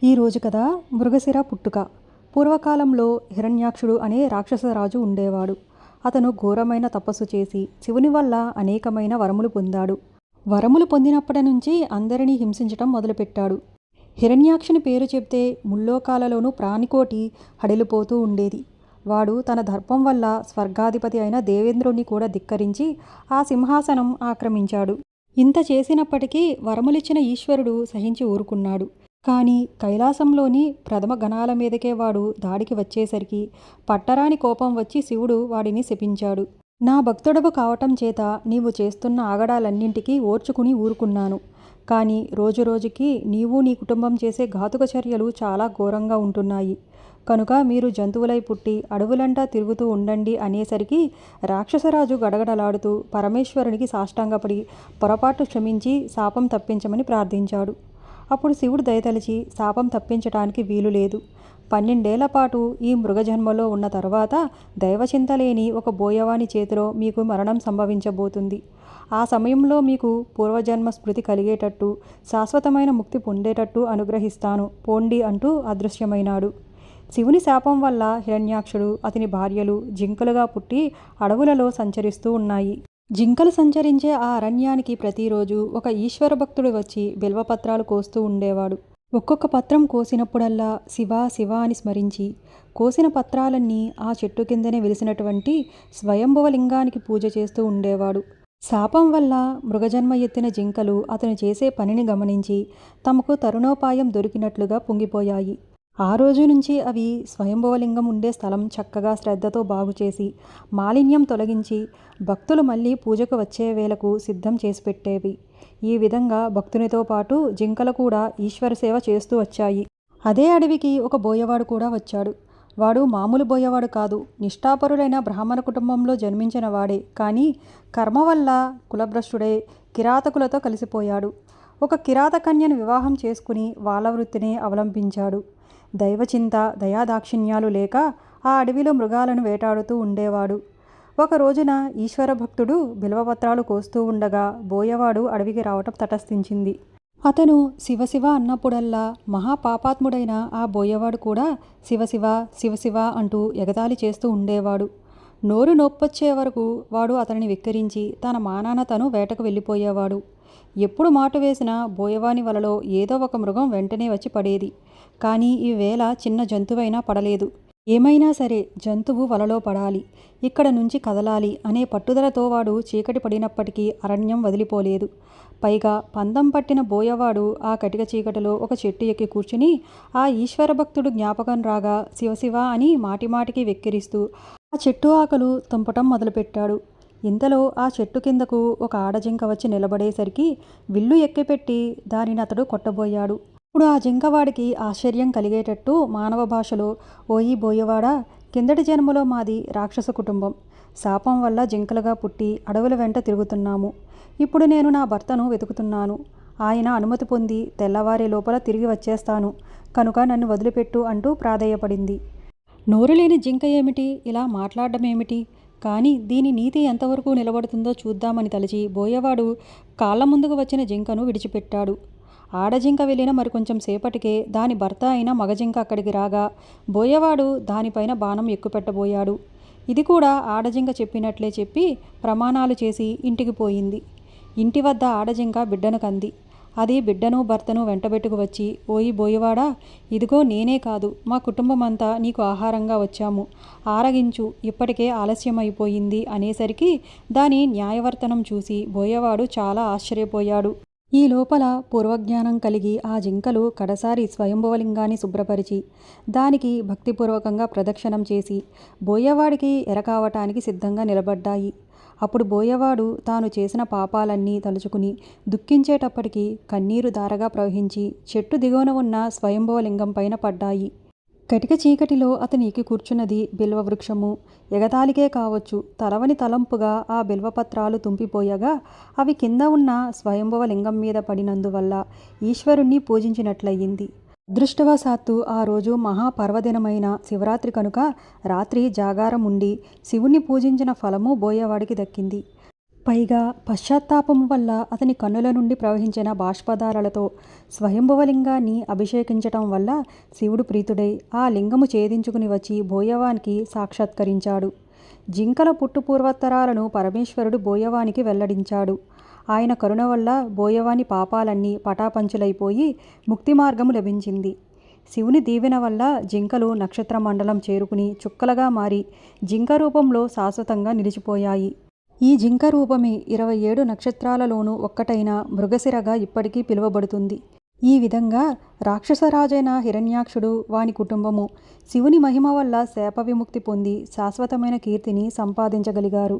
ఈరోజు కథ మృగశిర పుట్టుక. పూర్వకాలంలో హిరణ్యాక్షుడు అనే రాక్షసరాజు ఉండేవాడు. అతను ఘోరమైన తపస్సు చేసి శివుని వల్ల అనేకమైన వరములు పొందాడు. వరములు పొందినప్పటి నుంచి అందరినీ హింసించటం మొదలుపెట్టాడు. హిరణ్యాక్షుని పేరు చెప్తే ముల్లోకాలలోనూ ప్రాణికోటి హడిలిపోతూ ఉండేది. వాడు తన దర్పం వల్ల స్వర్గాధిపతి అయిన దేవేంద్రుణ్ణి కూడా ధిక్కరించి ఆ సింహాసనం ఆక్రమించాడు. ఇంత చేసినప్పటికీ వరములిచ్చిన ఈశ్వరుడు సహించి ఊరుకున్నాడు. కానీ కైలాసంలోని ప్రథమ గణాల మీదకే వాడు దాడికి వచ్చేసరికి పట్టరాని కోపం వచ్చి శివుడు వాడిని శపించాడు. నా భక్తుడవు కావటం చేత నీవు చేస్తున్న ఆగడాలన్నింటికీ ఓర్చుకుని ఊరుకున్నాను. కానీ రోజురోజుకి నీవు నీ కుటుంబం చేసే ఘాతుక చర్యలు చాలా ఘోరంగా ఉంటున్నాయి. కనుక మీరు జంతువులై పుట్టి అడవులంటా తిరుగుతూ ఉండండి అనేసరికి రాక్షసరాజు గడగడలాడుతూ పరమేశ్వరునికి సాష్టాంగపడి పొరపాటు క్షమించి శాపం తప్పించమని ప్రార్థించాడు. అప్పుడు శివుడు దయతలిచి శాపం తప్పించటానికి వీలు లేదు. 12 ఏళ్ల పాటు ఈ మృగజన్మలో ఉన్న తర్వాత దైవచింతలేని ఒక బోయవాని చేతిలో మీకు మరణం సంభవించబోతుంది. ఆ సమయంలో మీకు పూర్వజన్మ స్మృతి కలిగేటట్టు శాశ్వతమైన ముక్తి పొందేటట్టు అనుగ్రహిస్తాను పోండి అంటూ అదృశ్యమైనాడు. శివుని శాపం వల్ల హిరణ్యాక్షుడు అతని భార్యలు జింకలుగా పుట్టి అడవులలో సంచరిస్తూ ఉన్నాయి. జింకలు సంచరించే ఆ అరణ్యానికి ప్రతిరోజు ఒక ఈశ్వర భక్తుడు వచ్చి బిల్వపత్రాలు కోస్తూ ఉండేవాడు. ఒక్కొక్క పత్రం కోసినప్పుడల్లా శివ శివ అని స్మరించి కోసిన పత్రాలన్నీ ఆ చెట్టు కిందనే వెలిసినటువంటి స్వయంభువ లింగానికి పూజ చేస్తూ ఉండేవాడు. శాపం వల్ల మృగజన్మ ఎత్తిన జింకలు అతను చేసే పనిని గమనించి తమకు తరుణోపాయం దొరికినట్లుగా పొంగిపోయాయి. ఆ రోజు నుంచి అవి స్వయంభవలింగం ఉండే స్థలం చక్కగా శ్రద్ధతో బాగుచేసి మాలిన్యం తొలగించి భక్తులు మళ్ళీ పూజకు వచ్చే వేళకు సిద్ధం చేసి పెట్టేవి. ఈ విధంగా భక్తునితో పాటు జింకలు కూడా ఈశ్వర సేవ చేస్తూ వచ్చాయి. అదే అడవికి ఒక బోయవాడు కూడా వచ్చాడు. వాడు మామూలు బోయవాడు కాదు, నిష్ఠాపరుడైన బ్రాహ్మణ కుటుంబంలో జన్మించిన వాడే. కానీ కర్మ వల్ల కులభ్రష్టుడై కిరాతకులతో కలిసిపోయాడు. ఒక కిరాత కన్యను వివాహం చేసుకుని వాళ్ళ వృత్తినే అవలంబించాడు. దైవచింత దయాదాక్షిణ్యాలు లేక ఆ అడవిలో మృగాలను వేటాడుతూ ఉండేవాడు. ఒక రోజున ఈశ్వర భక్తుడు బిల్వపత్రాలు కోస్తూ ఉండగా బోయవాడు అడవికి రావటం తటస్థించింది. అతను శివశివ అన్నప్పుడల్లా మహాపాపాత్ముడైన ఆ బోయవాడు కూడా శివశివ శివశివ అంటూ ఎగతాళి చేస్తూ ఉండేవాడు. నోరు నొప్పొచ్చే వరకు వాడు అతనిని వెక్కిరించి తన మానాన తను వేటకు వెళ్ళిపోయేవాడు. ఎప్పుడు మాటు వేసినా బోయవాని వలలో ఏదో ఒక మృగం వెంటనే వచ్చి పడేది. కానీ ఈ వేళ చిన్న జంతువైనా పడలేదు. ఏమైనా సరే జంతువు వలలో పడాలి, ఇక్కడ నుంచి కదలాలి అనే పట్టుదలతో వాడు చీకటి పడినప్పటికీ అరణ్యం వదిలిపోలేదు. పైగా పందం పట్టిన బోయవాడు ఆ కటిక చీకటిలో ఒక చెట్టు ఎక్కి కూర్చుని ఆ ఈశ్వర భక్తుడు జ్ఞాపకం రాగా శివశివ అని మాటిమాటికి వెక్కిరిస్తూ ఆ చెట్టు ఆకలు తుంపటం మొదలుపెట్టాడు. ఇంతలో ఆ చెట్టు కిందకు ఒక ఆడజింక వచ్చి నిలబడేసరికి విల్లు ఎక్కిపెట్టి దానిని అతడు కొట్టబోయాడు. ఇప్పుడు ఆ జింక వాడికి ఆశ్చర్యం కలిగేటట్టు మానవ భాషలో, ఓయి బోయవాడా, కిందటి జన్మలో మాది రాక్షస కుటుంబం. శాపం వల్ల జింకలుగా పుట్టి అడవుల వెంట తిరుగుతున్నాము. ఇప్పుడు నేను నా భర్తను వెతుకుతున్నాను. ఆయన అనుమతి పొంది తెల్లవారే లోపల తిరిగి వచ్చేస్తాను. కనుక నన్ను వదిలిపెట్టు అంటూ ప్రాధేయపడింది. నోరులేని జింక ఏమిటి, ఇలా మాట్లాడడమేమిటి? కానీ దీని నీతి ఎంతవరకు నిలబడుతుందో చూద్దామని తలచి బోయవాడు కాళ్ళ ముందుకు వచ్చిన జింకను విడిచిపెట్టాడు. ఆడజింక వెళ్ళిన మరికొంచెం సేపటికే దాని భర్త అయిన మగజింక అక్కడికి రాగా బోయవాడు దానిపైన బాణం ఎక్కుపెట్టబోయాడు. ఇది కూడా ఆడజింక చెప్పినట్లే చెప్పి ప్రమాణాలు చేసి ఇంటికి పోయింది. ఇంటి వద్ద ఆడజింక బిడ్డను కంది. అది బిడ్డను భర్తను వెంటబెట్టుకు వచ్చి, ఓయి బోయవాడా, ఇదిగో నేనే కాదు మా కుటుంబమంతా నీకు ఆహారంగా వచ్చాము, ఆరగించు, ఇప్పటికే ఆలస్యమైపోయింది అనేసరికి దాని న్యాయవర్తనం చూసి బోయవాడు చాలా ఆశ్చర్యపోయాడు. ఈ లోపల పూర్వజ్ఞానం కలిగి ఆ జింకలు కడసారి స్వయంభవలింగాన్ని శుభ్రపరిచి దానికి భక్తిపూర్వకంగా ప్రదక్షిణం చేసి బోయవాడికి ఎరకావటానికి సిద్ధంగా నిలబడ్డాయి. అప్పుడు బోయవాడు తాను చేసిన పాపాలన్నీ తలుచుకుని దుఃఖించేటప్పటికీ కన్నీరు ధారగా ప్రవహించి చెట్టు దిగువన ఉన్న స్వయంభవలింగం పైన పడ్డాయి. కటిక చీకటిలో అతను ఎక్కి కూర్చున్నది బిల్వ వృక్షము. ఎగతాళికే కావచ్చు, తలవని తలంపుగా ఆ బిల్వపత్రాలు తుంపిపోయగా అవి కింద ఉన్న స్వయంభవ లింగం మీద పడినందువల్ల ఈశ్వరుణ్ణి పూజించినట్లయింది. అదృష్టవశాత్తు ఆ రోజు మహాపర్వదినమైన శివరాత్రి కనుక రాత్రి జాగారం ఉండి శివుణ్ణి పూజించిన ఫలము బోయవాడికి దక్కింది. పైగా పశ్చాత్తాపము వల్ల అతని కన్నుల నుండి ప్రవహించిన బాష్పధారలతో స్వయంభువలింగాన్ని అభిషేకించటం వల్ల శివుడు ప్రీతుడై ఆ లింగము ఛేదించుకుని వచ్చి బోయవానికి సాక్షాత్కరించాడు. జింకల పుట్టు పూర్వోత్తరాలను పరమేశ్వరుడు బోయవానికి వెల్లడించాడు. ఆయన కరుణ వల్ల బోయవాని పాపాలన్నీ పటాపంచులైపోయి ముక్తి మార్గము లభించింది. శివుని దీవెన వల్ల జింకలు నక్షత్ర మండలం చేరుకుని చుక్కలుగా మారి జింక రూపంలో శాశ్వతంగా నిలిచిపోయాయి. ఈ జింక రూపమే 27 నక్షత్రాలలోనూ ఒక్కటైన మృగశిరగా ఇప్పటికీ పిలువబడుతుంది. ఈ విధంగా రాక్షసరాజైన హిరణ్యాక్షుడు వాని కుటుంబము శివుని మహిమ వల్ల శాప విముక్తి పొంది శాశ్వతమైన కీర్తిని సంపాదించగలిగారు.